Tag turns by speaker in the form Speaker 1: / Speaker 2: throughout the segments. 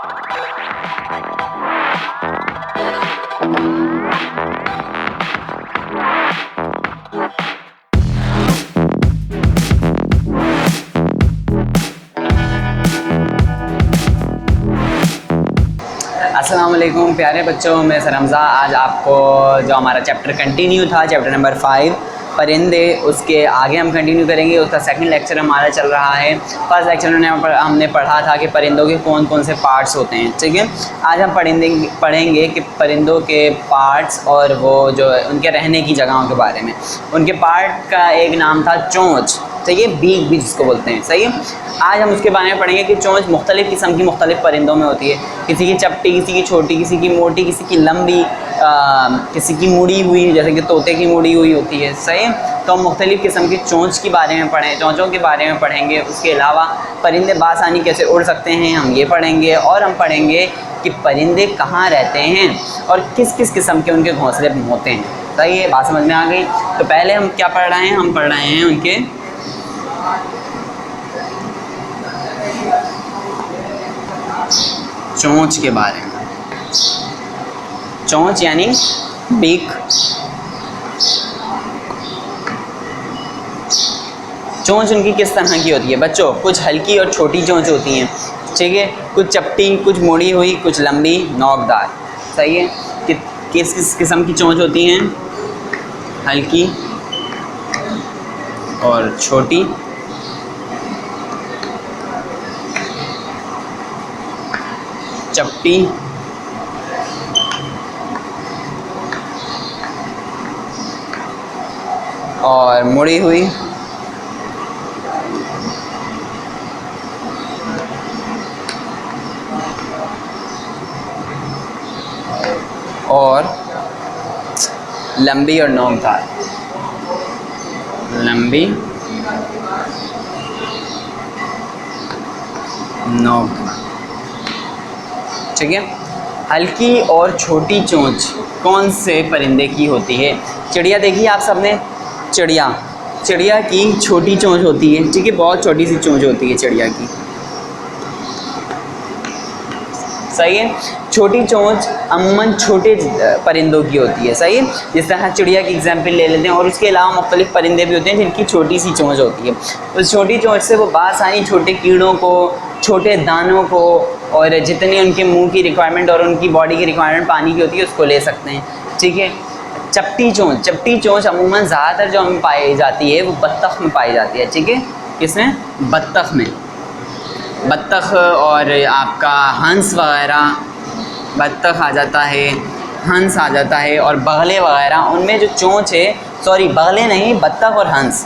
Speaker 1: अस्सलाम वालेकुम प्यारे बच्चों, मैं सर हमज़ा। आज आपको जो हमारा चैप्टर कंटिन्यू था, चैप्टर नंबर 5 परिंदे, उसके आगे हम कंटिन्यू करेंगे। उसका सेकंड लेक्चर हमारा चल रहा है। फर्स्ट लेक्चर में हमने पढ़ा था कि परिंदों के कौन कौन से पार्ट्स होते हैं, ठीक है। आज हम पढ़ेंगे कि परिंदों के पार्ट्स और वो जो उनके रहने की जगहों के बारे में। उनके पार्ट का एक नाम था चोंच, ठीक है, बीक भी जिसको बोलते हैं, सही है। आज हम उसके बारे में पढ़ेंगे कि चोंच मुख्तलिफ़ किस्म की मुख्तलिफ़ परिंदों में होती है। किसी की चपटी, किसी की छोटी, किसी की मोटी, किसी की लंबी, किसी की मुड़ी हुई, जैसे कि तोते की मुड़ी हुई होती है, सही है। तो हम मुख्तलिफ़ किस्म की चोंच के बारे में चोंचों के बारे में पढ़ेंगे। उसके अलावा परिंदे बासानी कैसे उड़ सकते हैं, हम ये पढ़ेंगे। और हम पढ़ेंगे कि परिंदे कहाँ रहते हैं और किस किस किस्म के उनके घोंसले होते हैं, सही है। बात समझ में आ गई। तो पहले हम क्या पढ़ रहे हैं, हम पढ़ रहे हैं उनके चोंच के बारे में। चोंच यानी बीक। चोंच उनकी किस तरह की होती है बच्चों? कुछ हल्की और छोटी चोंच होती हैं, ठीक है। कुछ चपटी, कुछ मुड़ी हुई, कुछ लंबी नोकदार, सही है। किस किस किस्म की चोंच होती हैं? हल्की और छोटी, चपटी और मुड़ी हुई, और लंबी और नोकदार। लंबी नोकदार, ठीक है। हल्की और छोटी चोंच कौन से परिंदे की होती है? चिड़िया देखी आप सबने? चिड़िया की छोटी चोंच होती है, ठीक है, बहुत छोटी सी चोंच होती है चिड़िया की, सही है। छोटी चोंच अमूमन छोटे परिंदों की होती है, सही है। जिस तरह चिड़िया की एग्जांपल ले लेते हैं। और उसके अलावा मुख्तलिफ परिंदे भी होते हैं जिनकी छोटी सी चोंच होती है। उस छोटी चोंच से वो बासानी छोटे कीड़ों को, छोटे दानों को, और जितनी उनके मुंह की रिक्वायरमेंट और उनकी बॉडी की रिक्वायरमेंट पानी की होती है उसको ले सकते हैं, ठीक है। चपटी चोंच अमूमन ज़्यादातर जो हमें पाई जाती है वो बत्तख में पाई जाती है, ठीक है। किसमें? बत्तख में। बत्तख और आपका हंस वगैरह, बत्तख आ जाता है, हंस आ जाता है, और बगले वगैरह, उनमें जो चोंच है, सॉरी बगले नहीं, बत्तख और हंस,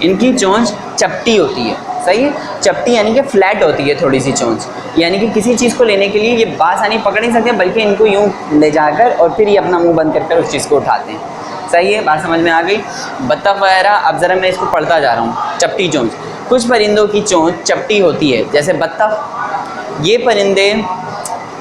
Speaker 1: इनकी चोंच चपटी होती है, सही है। चपटी यानी कि फ्लैट होती है थोड़ी सी चोंच, यानी कि किसी चीज़ को लेने के लिए ये बासानी पकड़ नहीं सकते, बल्कि इनको यूँ ले जाकर और फिर ये अपना मुंह बंद कर उस चीज़ को उठाते हैं, सही है। बात समझ में आ गई। बत्तख वगैरह, अब ज़रा मैं इसको पढ़ता जा रहा हूँ। चपटी चोंच, कुछ परिंदों की चोंच चपटी होती है, जैसे बत्तख। ये परिंदे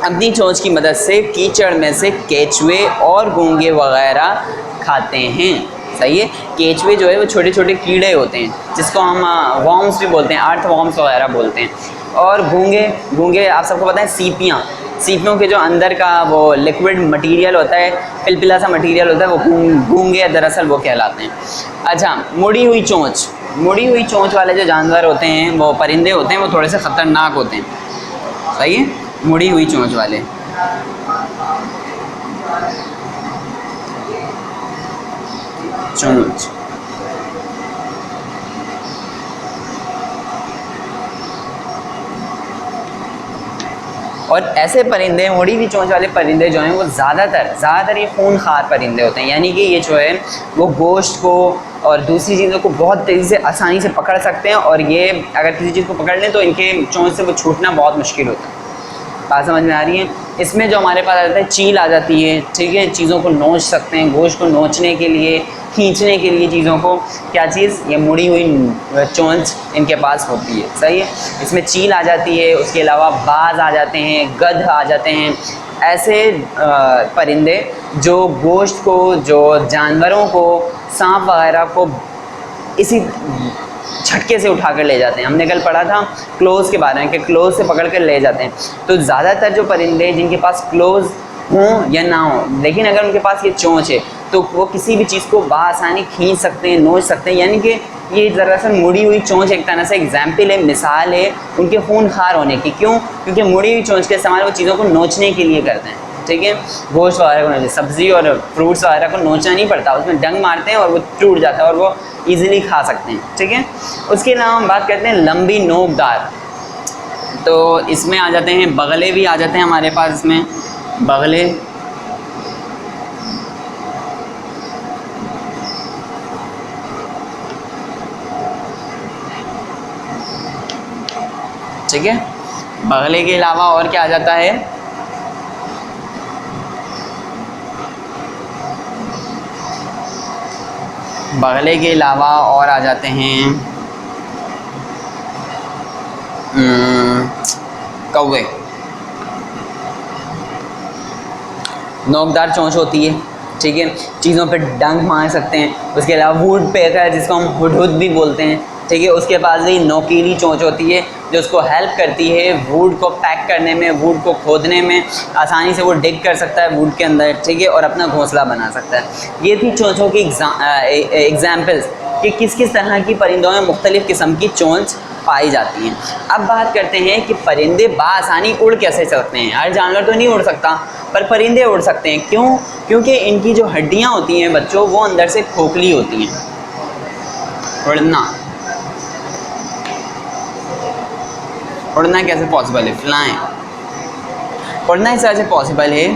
Speaker 1: अपनी चोंच की मदद से कीचड़ में से केचुए और घोंगे वगैरह खाते हैं, सही है। केचुए जो है वो छोटे छोटे कीड़े होते हैं जिसको हम वॉर्म्स भी बोलते हैं, अर्थ वॉर्म्स वगैरह बोलते हैं। और घोंगे आप सबको पता है, सीपियों के जो अंदर का वो लिक्विड मटेरियल होता है, पिलपिला सा मटेरियल होता है, वो घोंगे दरअसल वो कहलाते हैं। अच्छा, मुड़ी हुई चोंच वाले जो जानवर होते हैं, वो परिंदे होते हैं, वो थोड़े से ख़तरनाक होते हैं, सही है। मुड़ी हुई चोंच वाले चोंच, और ऐसे परिंदे, मुड़ी हुई चोंच वाले परिंदे जो हैं वो ज़्यादातर ये खूनखार परिंदे होते हैं, यानी कि ये जो है वो गोश्त को और दूसरी चीज़ों को बहुत तेज़ी से, आसानी से पकड़ सकते हैं। और ये अगर किसी चीज़ को पकड़ लें तो इनके चोंच से वो छूटना बहुत मुश्किल होता है। बात समझ में आ रही है। इसमें जो हमारे पास आ जाता है, चील आ जाती है, ठीक है। चीज़ों को नोच सकते हैं, गोश्त को नोचने के लिए, खींचने के लिए चीज़ों को, क्या चीज़, ये मुड़ी हुई चोंच इनके पास होती है, सही है। इसमें चील आ जाती है, उसके अलावा बाज आ जाते हैं, गध आ जाते हैं। ऐसे परिंदे जो गोश्त को, जो जानवरों को, सांप वगैरह को इसी झटके से उठा कर ले जाते हैं। हमने कल पढ़ा था क्लोज के बारे में कि क्लोज से पकड़ कर ले जाते हैं। तो ज़्यादातर जो परिंदे जिनके पास क्लोज हों या ना हो, लेकिन अगर उनके पास ये चोंच है तो वो किसी भी चीज़ को बआसानी खींच सकते हैं, नोच सकते हैं। यानी कि ये दरअसल मुड़ी हुई चोंच एक तरह से एग्जाम्पल है, मिसाल है उनके खूनखार होने की। क्यों? क्योंकि मुड़ी हुई चोंच का इस्तेमाल वो चीज़ों को नोचने के लिए करते हैं। ठीक है, गोश्त वगैरह को नोचते, सब्ज़ी और फ्रूट्स वगैरह को नोचना नहीं पड़ता, उसमें डंग मारते हैं और वो टूट जाता है और वो ईज़िली खा सकते हैं। ठीक है, उसके अलावा हम बात करते हैं लंबी नोकदार। तो इसमें आ जाते हैं बगले भी आ जाते हैं हमारे पास, इसमें बगले ठीक है। बगले के अलावा और क्या आ जाता है? बगले के अलावा और आ जाते हैं कौवे। नोकदार चोंच होती है, ठीक है, चीज़ों पे डंक मार सकते हैं। उसके अलावा वुड पेकर जिसको हम हुडहुड भी बोलते हैं, ठीक है, उसके पास भी नोकीली चोंच होती है जो उसको हेल्प करती है वुड को पैक करने में, वुड को खोदने में। आसानी से वो डिग कर सकता है वुड के अंदर, ठीक है, और अपना घोंसला बना सकता है। ये थी चोंचों की एग्जाम्पल्स कि किस किस तरह की परिंदों में मुख्तलिफ़ किस्म की चोंच पाई जाती हैं। अब बात करते हैं कि परिंदे बआसानी उड़ कैसे सकते हैं। हर जानवर तो नहीं उड़ सकता, पर परिंदे उड़ सकते हैं। क्यों? क्योंकि इनकी जो हड्डियां होती हैं बच्चों, वो अंदर से खोखली होती हैं। उड़ना कैसे पॉसिबल है? फ्लाइंग उड़ना इस तरह से पॉसिबल है,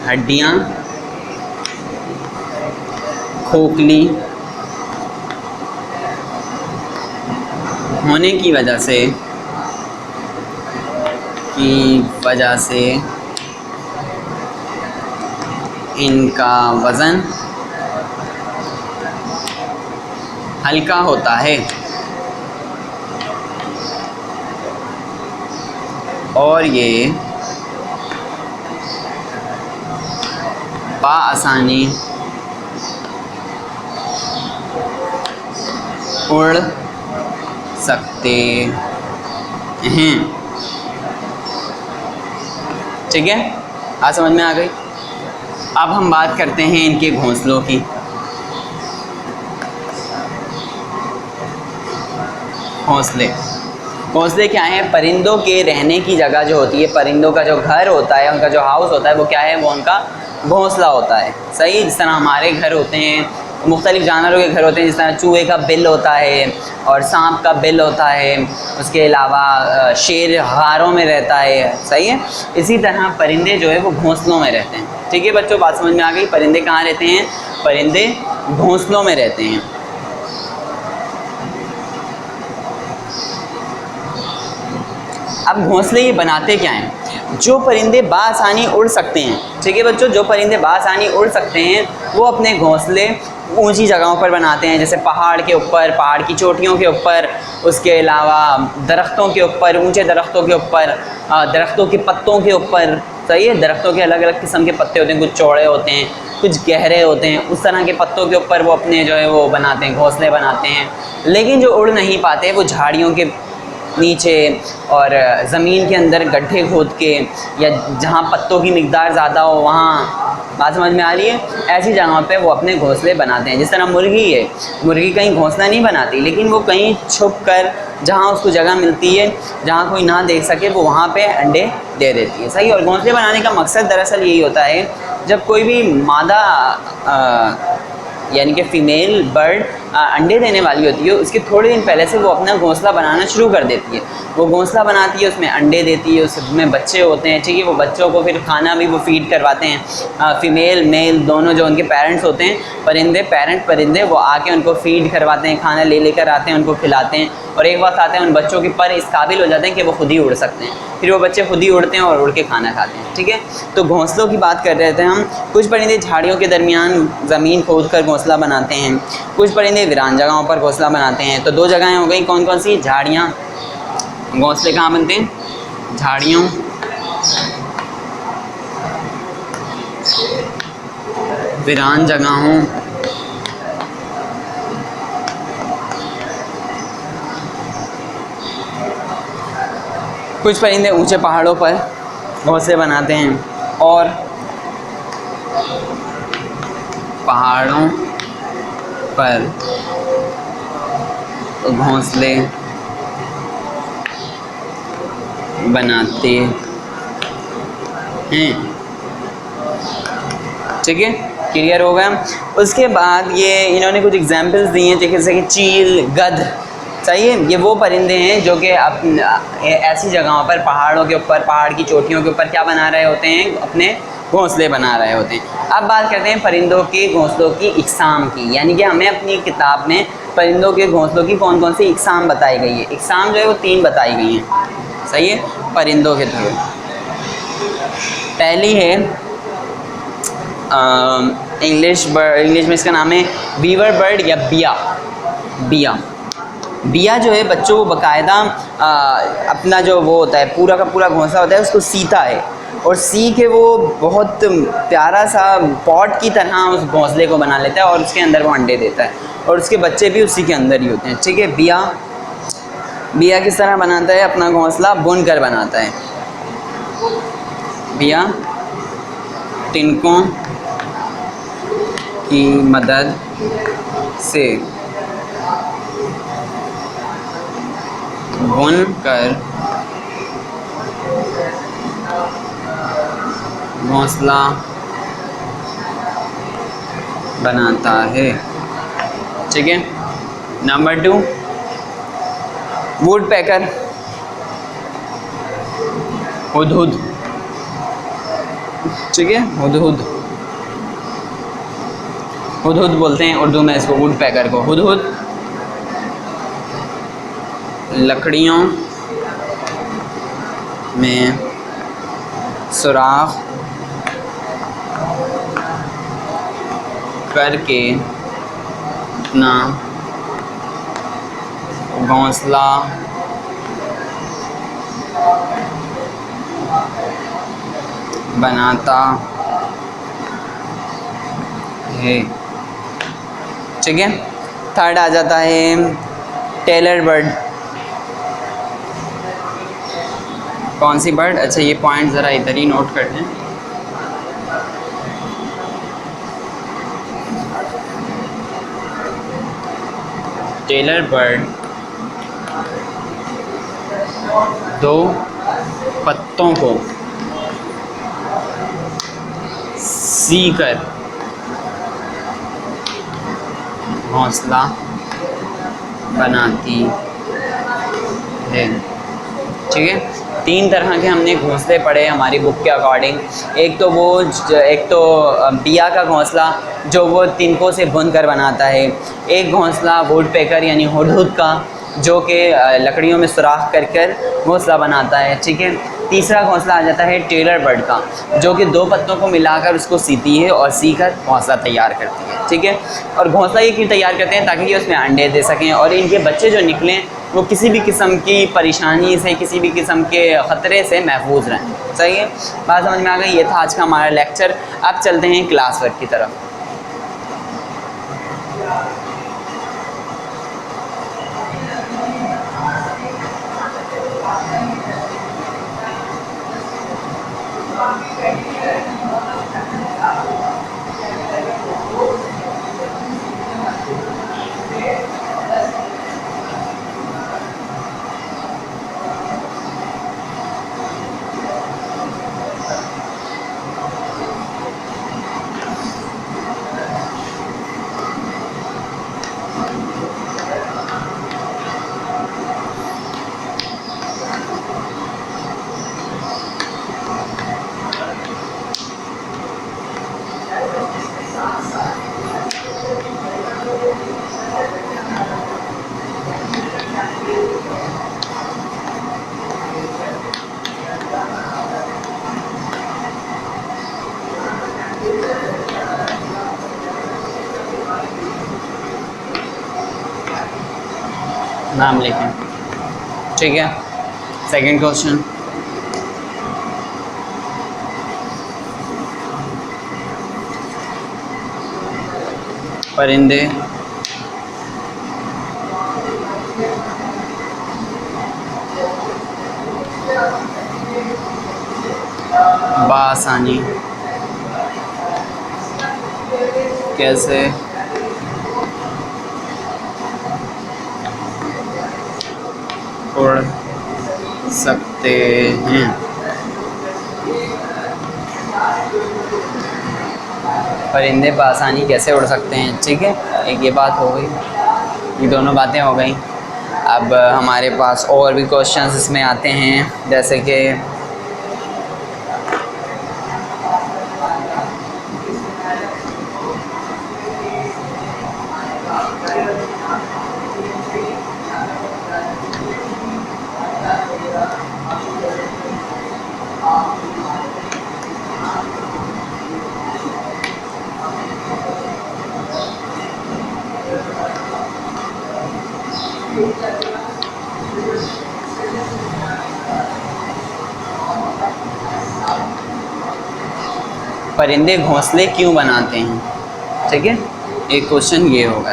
Speaker 1: हड्डियां खोखली होने की वजह से इनका वज़न हल्का होता है और ये बआसानी उड़ सकते हैं। ठीक है, आज समझ में आ गई। अब हम बात करते हैं इनके घोंसलों की। घोंसले क्या हैं? परिंदों के रहने की जगह जो होती है, परिंदों का जो घर होता है, उनका जो हाउस होता है, वो क्या है? वो उनका घोंसला होता है। सही, जिस तरह हमारे घर होते हैं, मुख्तलिफ जानवरों के घर होते हैं, जिस तरह चूहे का बिल होता है और सांप का बिल होता है, उसके अलावा शेर गारों में रहता है। सही है, इसी तरह परिंदे जो है वो घोंसलों में रहते हैं। ठीक है बच्चों, बात समझ में आ गई। परिंदे कहाँ रहते हैं? परिंदे घोंसलों में रहते हैं। अब घोंसले ये बनाते क्या हैं? जो परिंदे बआसानी उड़ सकते हैं, ठीक है बच्चों, जो परिंदे बआसानी उड़ सकते हैं वो अपने घोंसले ऊंची जगहों पर बनाते हैं, जैसे पहाड़ के ऊपर, पहाड़ की चोटियों के ऊपर, उसके अलावा दरख्तों के ऊपर, ऊंचे दरख्तों के ऊपर, दरख्तों के पत्तों के ऊपर। सही है, दरख्तों के अलग अलग किस्म के पत्ते होते हैं, कुछ चौड़े होते हैं, कुछ गहरे होते हैं। उस तरह के पत्तों के ऊपर वो अपने जो है वो बनाते हैं, घोंसले बनाते हैं। लेकिन जो उड़ नहीं पाते वो झाड़ियों के नीचे और ज़मीन के अंदर गड्ढे खोद के, या जहाँ पत्तों की मिकदार ज़्यादा हो वहाँ, बात समझ में आ रही है, ऐसी जगहों पे वो अपने घोंसले बनाते हैं। जिस तरह मुर्गी है, मुर्गी कहीं घोंसला नहीं बनाती, लेकिन वो कहीं छुप कर, जहाँ उसको जगह मिलती है, जहाँ कोई ना देख सके, वो वहाँ पे अंडे दे देती है। सही, और घोंसले बनाने का मकसद दरअसल यही होता है, जब कोई भी मादा यानी कि फ़ीमेल बर्ड अंडे देने वाली होती है, उसके थोड़े दिन पहले से वो अपना घोंसला बनाना शुरू कर देती है। वो घोंसला बनाती है, उसमें अंडे देती है, उसमें बच्चे होते हैं। ठीक है, वो बच्चों को फिर खाना भी वो फीड करवाते हैं। फ़ीमेल मेल दोनों जो उनके पेरेंट्स होते हैं, पेरेंट परिंदे, वो आके उनको फीड करवाते हैं, खाना लेकर आते हैं, उनको खिलाते हैं। और एक वक्त आते हैं उन बच्चों के पर इस काबिल हो जाते हैं कि वो खुद ही उड़ सकते हैं। फिर वो बच्चे खुद ही उड़ते हैं और उड़ के खाना खाते हैं। ठीक है, तो घोंसलों की बात कर रहे थे हम। कुछ परिंदे झाड़ियों के दरमियान ज़मीन खोद कर घोंसला बनाते हैं, कुछ परिंदे वीरान जगहों पर घोंसला बनाते हैं। तो दो जगहें हो गई, कौन कौन सी? झाड़ियाँ। घोंसले कहाँ बनते हैं? झाड़ियों वीरान जगहों कुछ परिंदे ऊंचे पहाड़ों पर घोंसले बनाते हैं और पहाड़ों पर घोंसले बनाते हैं। ठीक है, क्लियर हो गया। उसके बाद ये इन्होंने कुछ एग्जाम्पल्स दिए हैं, जैसे कि चील, गध। सही है, ये वो परिंदे हैं जो कि ऐसी जगहों पर, पहाड़ों के ऊपर, पहाड़ की चोटियों के ऊपर क्या बना रहे होते हैं, अपने घोंसले बना रहे होते हैं। अब बात करते हैं परिंदों के घोंसलों की इकसाम की, यानी कि हमें अपनी किताब में परिंदों के घोंसलों की कौन कौन सी इकसाम बताई गई है। इकसाम जो है वो 3 बताई गई हैं। सही है, परिंदों के थ्रू पहली है इंग्लिश में इसका नाम है वीवर बर्ड या बिया। बिया जो है बच्चों को बाकायदा अपना जो वो होता है पूरा का पूरा घोंसला होता है उसको सीता है, और सी के वो बहुत प्यारा सा पॉट की तरह उस घोंसले को बना लेता है और उसके अंदर वो अंडे देता है, और उसके बच्चे भी उसी के अंदर ही होते हैं। ठीक है, बिया किस तरह बनाता है अपना घोंसला? बुन कर बनाता है। बिया तिनकों की मदद से बुन कर घोंसला बनाता है। ठीक है, नंबर 2 वुड पैकर, हुदहुद। ठीक है, हुदहुद बोलते हैं उर्दू में इसको, वुड पैकर को। हुदहुद लकड़ियों में सुराख करके अपना घोंसला बनाता है। ठीक है, थर्ड आ जाता है टेलर बर्ड। कौन सी बर्ड? अच्छा, ये पॉइंट ज़रा इधर ही नोट कर लें। टेलर बर्ड 2 पत्तों को सीकर घोंसला बनाती है। ठीक है, 3 तरह के हमने घोंसले पढ़े हमारी बुक के अकॉर्डिंग। एक तो बिया का घोंसला जो वो तिनकों से बुन कर बनाता है। एक घोंसला वुड पैकर यानी हुदहुद का जो कि लकड़ियों में सुराख कर घोंसला बनाता है। ठीक है, तीसरा घोंसला आ जाता है टेलर बर्ड का जो कि 2 पत्तों को मिलाकर उसको सीती है और सीकर घोंसला तैयार करती है। ठीक है, और घोंसला ये क्यों तैयार करते हैं? ताकि ये उसमें अंडे दे सकें और इनके बच्चे जो निकलें वो किसी भी किस्म की परेशानी से, किसी भी किस्म के ख़तरे से महफूज रहें। सही है, बात समझ में आ गई? ये था आज का हमारा लेक्चर। अब चलते हैं क्लास वर्क की तरफ। नाम लिखें। ठीक है, सेकंड क्वेश्चन। परिंदे बासानी कैसे उड़ सकते हैं। परिंदे बआसानी कैसे उड़ सकते हैं, ठीक है, एक ये बात हो गई, ये दोनों बातें हो गई। अब हमारे पास और भी क्वेश्चंस इसमें आते हैं, जैसे कि परिंदे घोंसले क्यों बनाते हैं, ठीक है, एक क्वेश्चन ये होगा।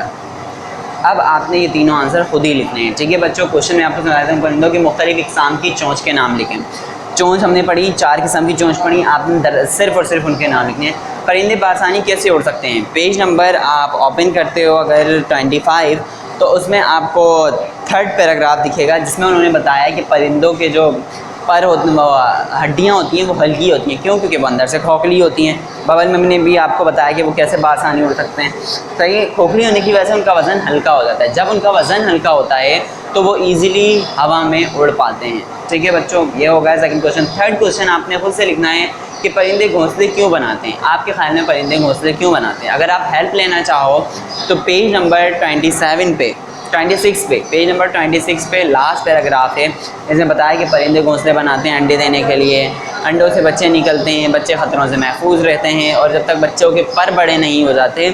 Speaker 1: अब आपने ये तीनों आंसर खुद ही लिखने हैं, ठीक है बच्चों। क्वेश्चन में आपको समझाता हूँ, परिंदों के मुख्तलिफ इकसाम की चोंच के नाम लिखें। चोंच हमने पढ़ी, 4 किस्म की चोंच पढ़ी, आपने सिर्फ और सिर्फ उनके नाम लिखने हैं। परिंदे बआसानी कैसे उड़ सकते हैं, पेज नंबर आप ओपन करते हो अगर 25, तो उसमें आपको 3rd पैराग्राफ दिखेगा, जिसमें उन्होंने बताया कि परिंदों के जो पर हड्डियाँ होती हैं वो हल्की होती हैं। क्यों? क्योंकि वो अंदर से खोखली होती हैं। बबल में ने भी आपको बताया कि वो कैसे बआसानी उड़ सकते हैं। सही, खोखली होने की वजह से उनका वज़न हल्का हो जाता है। जब उनका वज़न हल्का होता है तो वो ईज़िली हवा में उड़ पाते हैं, ठीक है बच्चों। ये होगा सेकंड क्वेश्चन। 3rd क्वेश्चन आपने खुद से लिखना है कि परिंदे घोंसले क्यों बनाते हैं। आपके ख्याल में परिंदे घोंसले क्यों बनाते हैं? अगर आप हेल्प लेना चाहो तो पेज नंबर 26 पे पेज नंबर 26 पे लास्ट पैराग्राफ है, इसमें बताया कि परिंदे घोंसले बनाते हैं अंडे देने के लिए। अंडों से बच्चे निकलते हैं, बच्चे ख़तरों से महफूज रहते हैं, और जब तक बच्चों के पर बड़े नहीं हो जाते,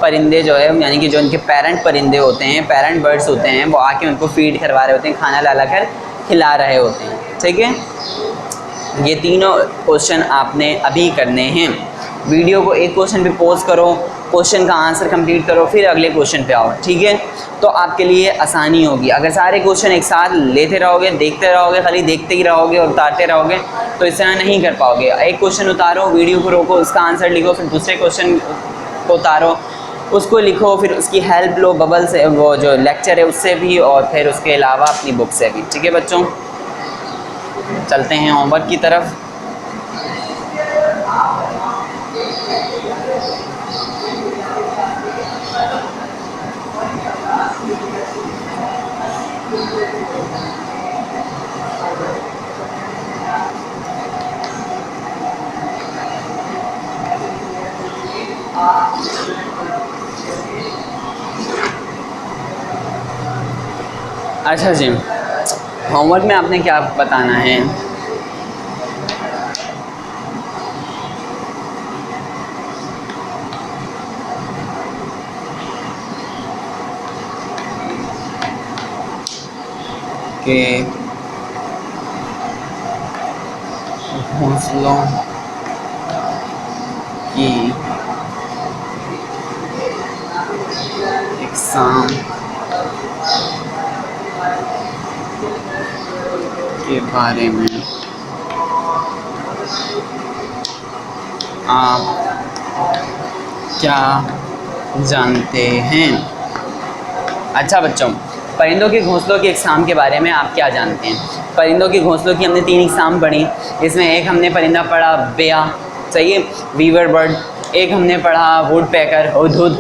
Speaker 1: परिंदे जो है यानी कि जो उनके पेरेंट परिंदे होते हैं, पेरेंट बर्ड्स होते हैं, वो आके उनको फीड करवा रहे होते हैं, खाना ला कर खिला रहे होते हैं, ठीक है। ये तीनों क्वेश्चन आपने अभी करने हैं। वीडियो को एक क्वेश्चन पे पॉज करो, क्वेश्चन का आंसर कंप्लीट करो, फिर अगले क्वेश्चन पे आओ, ठीक है। तो आपके लिए आसानी होगी। अगर सारे क्वेश्चन एक साथ लेते रहोगे, देखते रहोगे, खाली देखते ही रहोगे और उतारते रहोगे तो इस तरह नहीं कर पाओगे। एक क्वेश्चन उतारो, वीडियो को रोको, उसका आंसर लिखो, फिर दूसरे क्वेश्चन को उतारो, उसको लिखो, फिर उसकी हेल्प लो बबल से, वो जो लेक्चर है उससे भी, और फिर उसके अलावा अपनी बुक से भी, ठीक है बच्चों। चलते हैं होमवर्क की तरफ। अच्छा जी, होमवर्क में आपने क्या बताना है? कि घोंसलों की इकसाम के बारे में आप क्या जानते हैं? अच्छा बच्चों, परिंदों के घोंसलों के इकसाम के बारे में आप क्या जानते हैं? परिंदों के घोंसलों की हमने 3 इकसाम पढ़ी। इसमें एक हमने परिंदा पढ़ा बेया, सही है, वीवर बर्ड। एक हमने पढ़ा वुड पैकर, हुदहुद,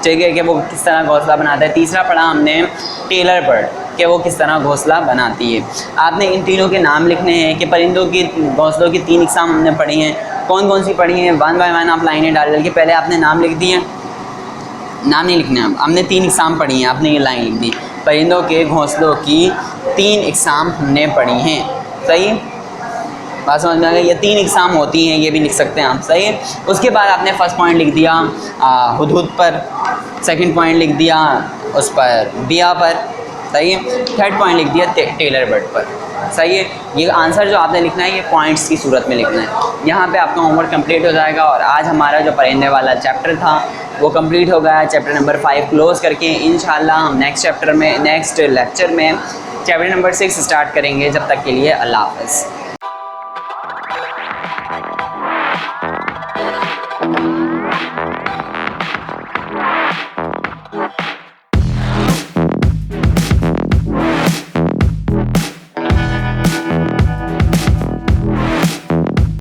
Speaker 1: ठीक है, कि वो किस तरह घोंसला बनाता है। तीसरा पढ़ा हमने टेलर बर्ड, कि वो किस तरह घोंसला बनाती है। आपने इन तीनों के नाम लिखने हैं कि परिंदों की घोंसलों की 3 इकसाम हमने पढ़ी हैं। कौन कौन सी पढ़ी हैं? 1 बाय 1 आप लाइनें डाल के पहले आपने नाम लिख दिए। नाम नहीं लिखने, हमने 3 इकसाम पढ़ी हैं, आपने ये लाइन लिख दी। परिंदों के घोंसलों की 3 इकसाम हमने पढ़ी हैं, सही है, बात समझ में आ गई। ये 3 इकसाम होती हैं, ये भी लिख सकते हैं आप, सही है। उसके बाद आपने फर्स्ट पॉइंट लिख दिया हुदहुद पर, सेकंड पॉइंट लिख दिया उस पर बिया पर, सही है, थर्ड पॉइंट लिख दिया टेलर बर्ड पर, सही है। ये आंसर जो आपने लिखना है ये पॉइंट्स की सूरत में लिखना है। यहाँ पे आपका होमवर्क कंप्लीट हो जाएगा और आज हमारा जो परिंदे वाला चैप्टर था वो कंप्लीट हो गया। चैप्टर नंबर 5 क्लोज़ करके इंशाल्लाह हम नेक्स्ट लेक्चर में चैप्टर नंबर 6 स्टार्ट करेंगे। जब तक के लिए अल्लाह हाफ़िज़।